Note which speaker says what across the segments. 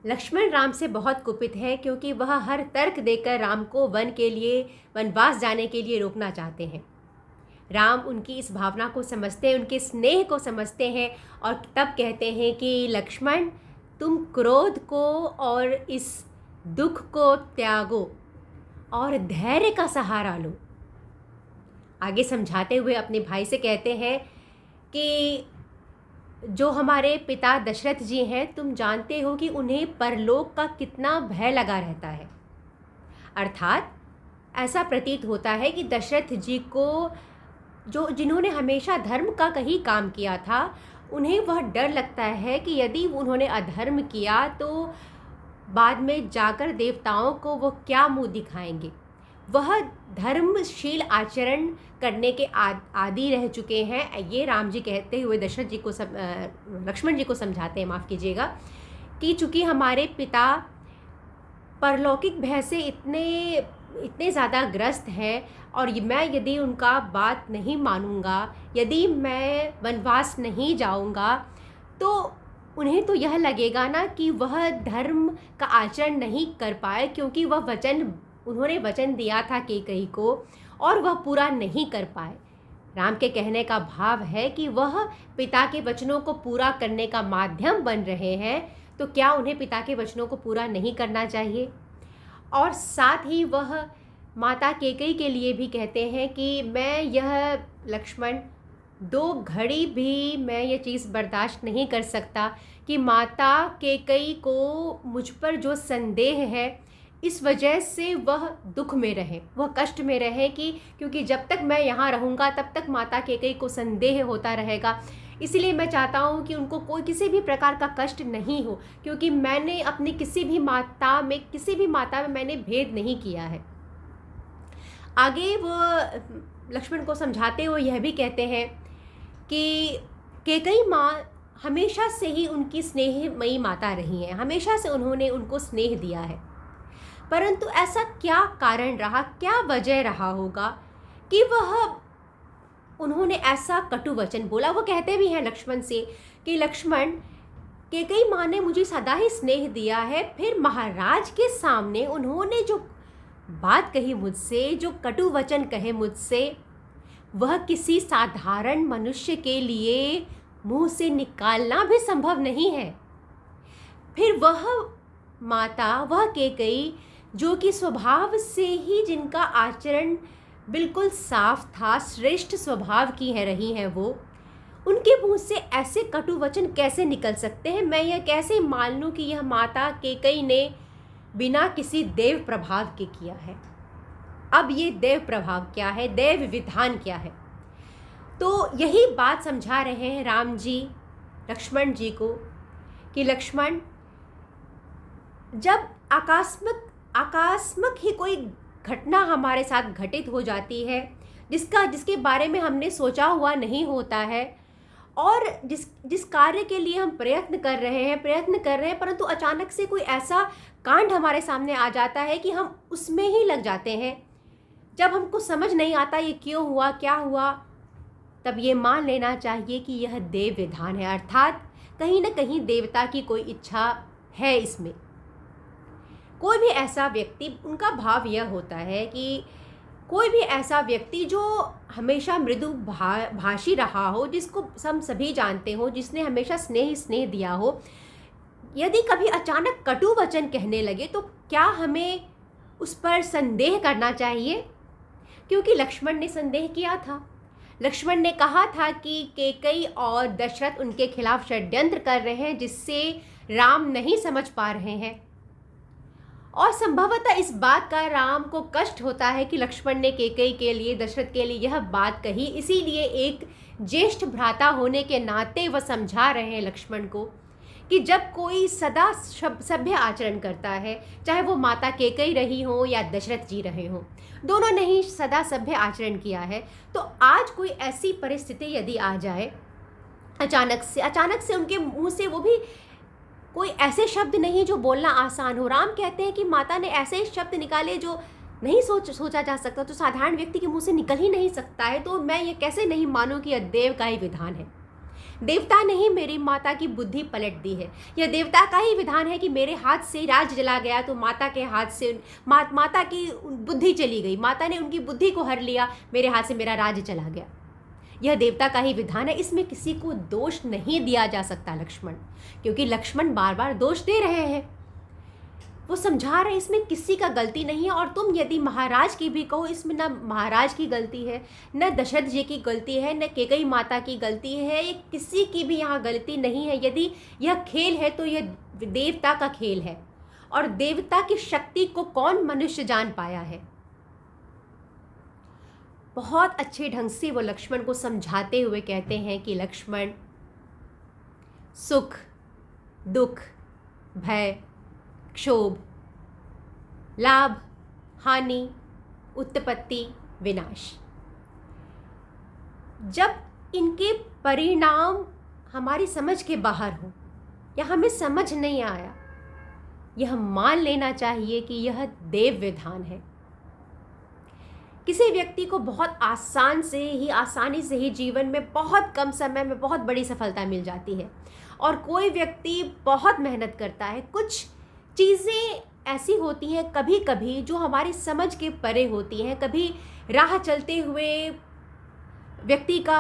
Speaker 1: लक्ष्मण राम से बहुत कुपित है क्योंकि वह हर तर्क देकर राम को वनवास जाने के लिए रोकना चाहते हैं। राम उनकी इस भावना को समझते हैं, उनके स्नेह को समझते हैं और तब कहते हैं कि लक्ष्मण, तुम क्रोध को और इस दुख को त्यागो और धैर्य का सहारा लो। आगे समझाते हुए अपने भाई से कहते हैं कि जो हमारे पिता दशरथ जी हैं, तुम जानते हो कि उन्हें परलोक का कितना भय लगा रहता है। अर्थात ऐसा प्रतीत होता है कि दशरथ जी को जिन्होंने हमेशा धर्म का कहीं काम किया था, उन्हें वह डर लगता है कि यदि उन्होंने अधर्म किया तो बाद में जाकर देवताओं को वो क्या मुंह दिखाएंगे। वह धर्मशील आचरण करने के आदी रह चुके हैं। ये राम जी कहते हुए दशरथ जी को लक्ष्मण जी को समझाते हैं, माफ़ कीजिएगा, कि चूँकि हमारे पिता परलौकिक भय से इतने ज़्यादा ग्रस्त हैं और मैं यदि उनका बात नहीं मानूंगा, यदि मैं वनवास नहीं जाऊंगा, तो उन्हें तो यह लगेगा ना कि वह धर्म का आचरण नहीं कर पाए, क्योंकि उन्होंने वचन दिया था कैकेयी को और वह पूरा नहीं कर पाए। राम के कहने का भाव है कि वह पिता के वचनों को पूरा करने का माध्यम बन रहे हैं, तो क्या उन्हें पिता के वचनों को पूरा नहीं करना चाहिए। और साथ ही वह माता कैकेयी के लिए भी कहते हैं कि मैं यह लक्ष्मण 2 घड़ी भी मैं ये चीज़ बर्दाश्त नहीं कर सकता कि माता कैकेयी को मुझ पर जो संदेह है, इस वजह से वह दुख में रहे, वह कष्ट में रहे, क्योंकि जब तक मैं यहाँ रहूँगा तब तक माता कैकेयी को संदेह होता रहेगा। इसलिए मैं चाहता हूँ कि उनको किसी भी प्रकार का कष्ट नहीं हो, क्योंकि मैंने अपनी किसी भी माता में मैंने भेद नहीं किया है। आगे वो लक्ष्मण को समझाते हुए यह भी कहते हैं कि कैकेयी माँ हमेशा से ही उनकी स्नेहमयी माता रही हैं, हमेशा से उन्होंने उनको स्नेह दिया है, परंतु ऐसा क्या कारण रहा, क्या वजह रहा होगा कि उन्होंने ऐसा कटु वचन बोला। वो कहते भी हैं लक्ष्मण से कि लक्ष्मण, कैकेयी माँ ने मुझे सदा ही स्नेह दिया है, फिर महाराज के सामने उन्होंने जो बात कही मुझसे, जो कटु वचन कहे मुझसे, वह किसी साधारण मनुष्य के लिए मुंह से निकालना भी संभव नहीं है। फिर वह माता, वह कैकेयी, जो कि स्वभाव से ही जिनका आचरण बिल्कुल साफ था, श्रेष्ठ स्वभाव की रही हैं, वो उनके मुंह से ऐसे कटु वचन कैसे निकल सकते हैं। मैं यह कैसे मान लूँ कि यह माता कैकेयी ने बिना किसी देव प्रभाव के किया है। अब ये देव प्रभाव क्या है, देव विधान क्या है। तो यही बात समझा रहे हैं राम जी लक्ष्मण जी को कि लक्ष्मण, जब आकस्मिक ही कोई घटना हमारे साथ घटित हो जाती है, जिसके बारे में हमने सोचा हुआ नहीं होता है, और जिस कार्य के लिए हम प्रयत्न कर रहे हैं, परंतु अचानक से कोई ऐसा कांड हमारे सामने आ जाता है कि हम उसमें ही लग जाते हैं। जब हमको समझ नहीं आता ये क्यों हुआ, क्या हुआ, तब ये मान लेना चाहिए कि यह देव विधान है, अर्थात कहीं न कहीं देवता की कोई इच्छा है इसमें। कोई भी ऐसा व्यक्ति, उनका भाव यह होता है कि कोई भी ऐसा व्यक्ति जो हमेशा मृदु भाषी रहा हो, जिसको हम सभी जानते हो, जिसने हमेशा स्नेह दिया हो, यदि कभी अचानक कटु वचन कहने लगे तो क्या हमें उस पर संदेह करना चाहिए। क्योंकि लक्ष्मण ने संदेह किया था। लक्ष्मण ने कहा था कि कैकेयी और दशरथ उनके खिलाफ षड्यंत्र कर रहे हैं, जिससे राम नहीं समझ पा रहे हैं, और संभवतः इस बात का राम को कष्ट होता है कि लक्ष्मण ने कैकेयी के लिए, दशरथ के लिए यह बात कही। इसीलिए एक ज्येष्ठ भ्राता होने के नाते वह समझा रहे हैं लक्ष्मण को कि जब कोई सदा सभ्य आचरण करता है, चाहे वो माता कैकेयी रही हो या दशरथ जी रहे हो, दोनों ने ही सदा सभ्य आचरण किया है, तो आज कोई ऐसी परिस्थिति यदि आ जाए अचानक से उनके मुंह से, वो भी कोई ऐसे शब्द नहीं जो बोलना आसान हो। राम कहते हैं कि माता ने ऐसे शब्द निकाले जो नहीं सोचा जा सकता, तो साधारण व्यक्ति के मुंह से निकल ही नहीं सकता है। तो मैं ये कैसे नहीं मानूं कि यह देव का ही विधान है। देवता ने ही मेरी माता की बुद्धि पलट दी है। यह देवता का ही विधान है कि मेरे हाथ से राज्य चला गया तो माता के हाथ से माता की बुद्धि चली गई, माता ने उनकी बुद्धि को हर लिया, मेरे हाथ से मेरा राज्य चला गया। यह देवता का ही विधान है, इसमें किसी को दोष नहीं दिया जा सकता लक्ष्मण, क्योंकि लक्ष्मण बार बार दोष दे रहे हैं, वो समझा रहे इसमें किसी का गलती नहीं है। और तुम यदि महाराज की भी कहो, इसमें न महाराज की गलती है, न दशरथ जी की गलती है, न कैकेयी माता की गलती है, ये किसी की भी यहाँ गलती नहीं है। यदि यह खेल है तो यह देवता का खेल है, और देवता की शक्ति को कौन मनुष्य जान पाया है। बहुत अच्छे ढंग से वो लक्ष्मण को समझाते हुए कहते हैं कि लक्ष्मण, सुख, दुख, भय, क्षोभ, लाभ, हानि, उत्पत्ति, विनाश, जब इनके परिणाम हमारी समझ के बाहर हो या हमें समझ नहीं आया, यह मान लेना चाहिए कि यह देव विधान है। किसी व्यक्ति को बहुत आसानी से ही जीवन में बहुत कम समय में बहुत बड़ी सफलता मिल जाती है, और कोई व्यक्ति बहुत मेहनत करता है। कुछ चीज़ें ऐसी होती हैं कभी कभी जो हमारी समझ के परे होती हैं। कभी राह चलते हुए व्यक्ति का,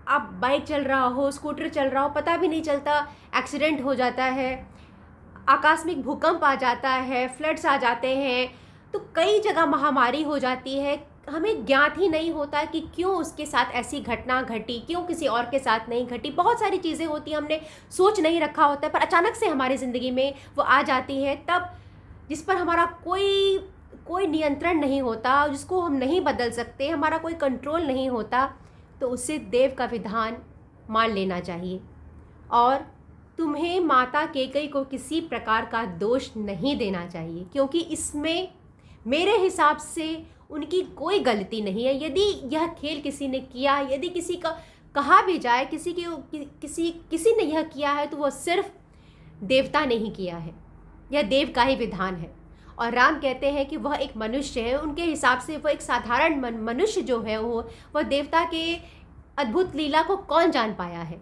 Speaker 1: आप बाइक चल रहा हो, स्कूटर चल रहा हो, पता भी नहीं चलता, एक्सीडेंट हो जाता है, आकस्मिक भूकंप आ जाता है, फ्लड्स आ जाते हैं, तो कई जगह महामारी हो जाती है। हमें ज्ञात ही नहीं होता कि क्यों उसके साथ ऐसी घटना घटी, क्यों किसी और के साथ नहीं घटी। बहुत सारी चीज़ें होती हैं, हमने सोच नहीं रखा होता है, पर अचानक से हमारी ज़िंदगी में वो आ जाती है, तब जिस पर हमारा कोई नियंत्रण नहीं होता, जिसको हम नहीं बदल सकते, हमारा कोई कंट्रोल नहीं होता, तो उसे देव का विधान मान लेना चाहिए। और तुम्हें माता कैकेयी को किसी प्रकार का दोष नहीं देना चाहिए, क्योंकि इसमें मेरे हिसाब से उनकी कोई गलती नहीं है। यदि यह खेल किसी ने किया, यदि किसी का कहा भी जाए किसी ने यह किया है, तो वह सिर्फ देवता ने ही किया है, यह देव का ही विधान है। और राम कहते हैं कि वह एक मनुष्य है, उनके हिसाब से वह एक साधारण मनुष्य जो है वह देवता के अद्भुत लीला को कौन जान पाया है।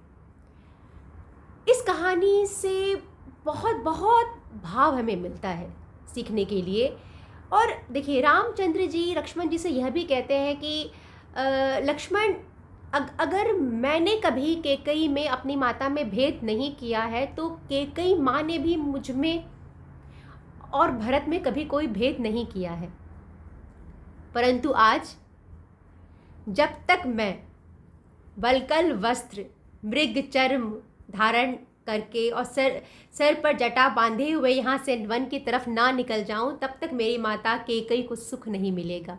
Speaker 1: इस कहानी से बहुत बहुत भाव हमें मिलता है सीखने के लिए। और देखिए, रामचंद्र जी लक्ष्मण जी से यह भी कहते हैं कि लक्ष्मण, अगर मैंने कभी कैकेयी में, अपनी माता में भेद नहीं किया है, तो कैकेयी माँ ने भी मुझ में और भरत में कभी कोई भेद नहीं किया है। परंतु आज जब तक मैं वल्कल वस्त्र, मृग चर्म धारण करके और सर पर जटा बांधे हुए यहाँ से वन की तरफ ना निकल जाऊं, तब तक मेरी माता कैकेयी को सुख नहीं मिलेगा।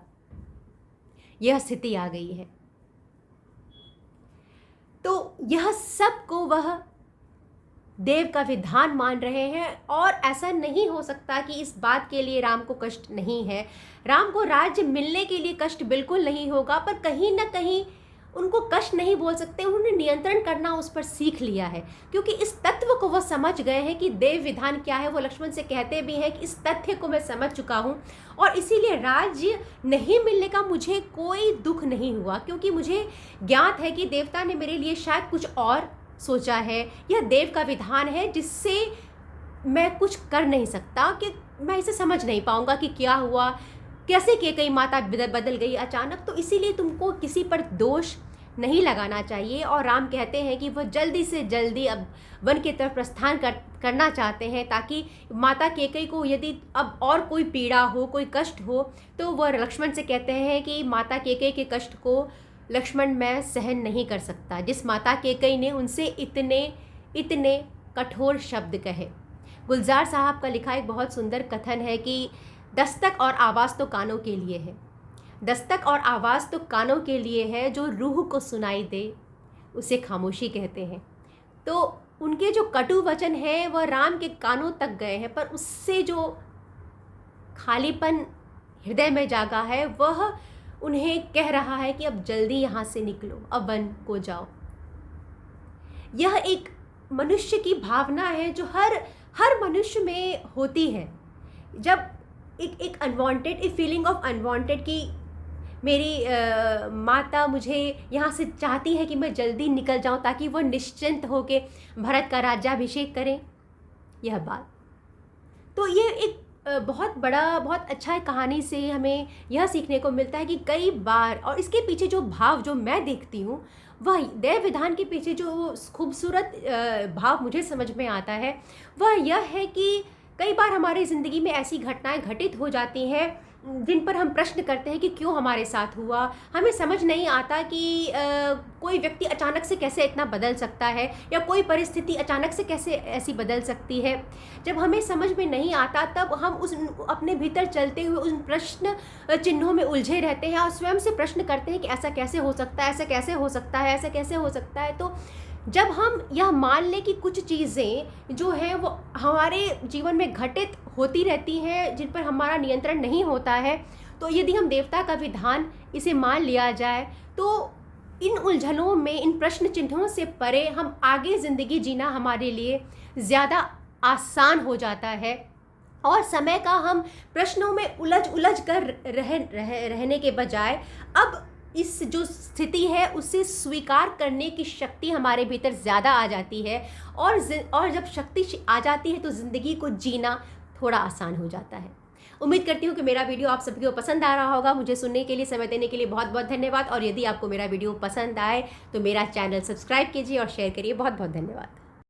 Speaker 1: यह स्थिति आ गई है। तो यह सब को वह देव का विधान मान रहे हैं, और ऐसा नहीं हो सकता कि इस बात के लिए राम को कष्ट नहीं है। राम को राज्य मिलने के लिए कष्ट बिल्कुल नहीं होगा, पर कहीं ना कहीं उनको कष्ट नहीं बोल सकते, उन्होंने नियंत्रण करना उस पर सीख लिया है, क्योंकि इस तत्व को वह समझ गए हैं कि देव विधान क्या है। वो लक्ष्मण से कहते भी हैं कि इस तथ्य को मैं समझ चुका हूँ, और इसीलिए राज्य नहीं मिलने का मुझे कोई दुख नहीं हुआ, क्योंकि मुझे ज्ञात है कि देवता ने मेरे लिए शायद कुछ और सोचा है। यह देव का विधान है जिससे मैं कुछ कर नहीं सकता, कि मैं इसे समझ नहीं पाऊँगा कि क्या हुआ, कैसे कैकेयी माता बदल गई अचानक। तो इसीलिए तुमको किसी पर दोष नहीं लगाना चाहिए। और राम कहते हैं कि वह जल्दी से जल्दी अब वन की तरफ प्रस्थान करना चाहते हैं, ताकि माता कैकेयी को यदि अब और कोई पीड़ा हो, कोई कष्ट हो, तो वह लक्ष्मण से कहते हैं कि माता कैकेयी के कष्ट को लक्ष्मण मैं सहन नहीं कर सकता, जिस माता कैकेयी ने उनसे इतने कठोर शब्द कहे। गुलजार साहब का लिखा एक बहुत सुंदर कथन है कि दस्तक और आवाज़ तो कानों के लिए है, दस्तक और आवाज़ तो कानों के लिए है, जो रूह को सुनाई दे उसे खामोशी कहते हैं। तो उनके जो कटु वचन हैं वह राम के कानों तक गए हैं, पर उससे जो खालीपन हृदय में जागा है वह उन्हें कह रहा है कि अब जल्दी यहाँ से निकलो, अब वन को जाओ। यह एक मनुष्य की भावना है जो हर मनुष्य में होती है। जब एक अनवांटेड, एक फीलिंग ऑफ अनवांटेड, कि मेरी माता मुझे यहाँ से चाहती है कि मैं जल्दी निकल जाऊँ ताकि वो निश्चिंत होके भरत का राज्याभिषेक करें। यह बात तो ये एक बहुत बड़ा, बहुत अच्छा कहानी से हमें यह सीखने को मिलता है कि कई बार, और इसके पीछे जो भाव जो मैं देखती हूँ, वह देव विधान के पीछे जो खूबसूरत भाव मुझे समझ में आता है, वह यह है कि कई बार हमारी ज़िंदगी में ऐसी घटनाएं घटित हो जाती हैं जिन पर हम प्रश्न करते हैं कि क्यों हमारे साथ हुआ। हमें समझ नहीं आता कि कोई व्यक्ति अचानक से कैसे इतना बदल सकता है, या कोई परिस्थिति अचानक से कैसे ऐसी बदल सकती है। जब हमें समझ में नहीं आता तब हम उस अपने भीतर चलते हुए उन प्रश्न चिन्हों में उलझे रहते हैं और स्वयं से प्रश्न करते हैं कि ऐसा कैसे हो सकता है, ऐसा कैसे हो सकता है, ऐसा कैसे हो सकता है। तो जब हम यह मान लें कि कुछ चीज़ें जो हैं वो हमारे जीवन में घटित होती रहती हैं जिन पर हमारा नियंत्रण नहीं होता है, तो यदि हम देवता का विधान इसे मान लिया जाए तो इन उलझनों में, इन प्रश्न चिन्हों से परे हम आगे ज़िंदगी जीना हमारे लिए ज़्यादा आसान हो जाता है। और समय का हम प्रश्नों में उलझ कर रहने के बजाय अब इस जो स्थिति है उसे स्वीकार करने की शक्ति हमारे भीतर ज़्यादा आ जाती है, और जब शक्ति आ जाती है तो ज़िंदगी को जीना थोड़ा आसान हो जाता है। उम्मीद करती हूँ कि मेरा वीडियो आप सभी को पसंद आ रहा होगा। मुझे सुनने के लिए, समय देने के लिए बहुत बहुत धन्यवाद। और यदि आपको मेरा वीडियो पसंद आए तो मेरा चैनल सब्सक्राइब कीजिए और शेयर करिए। बहुत बहुत धन्यवाद।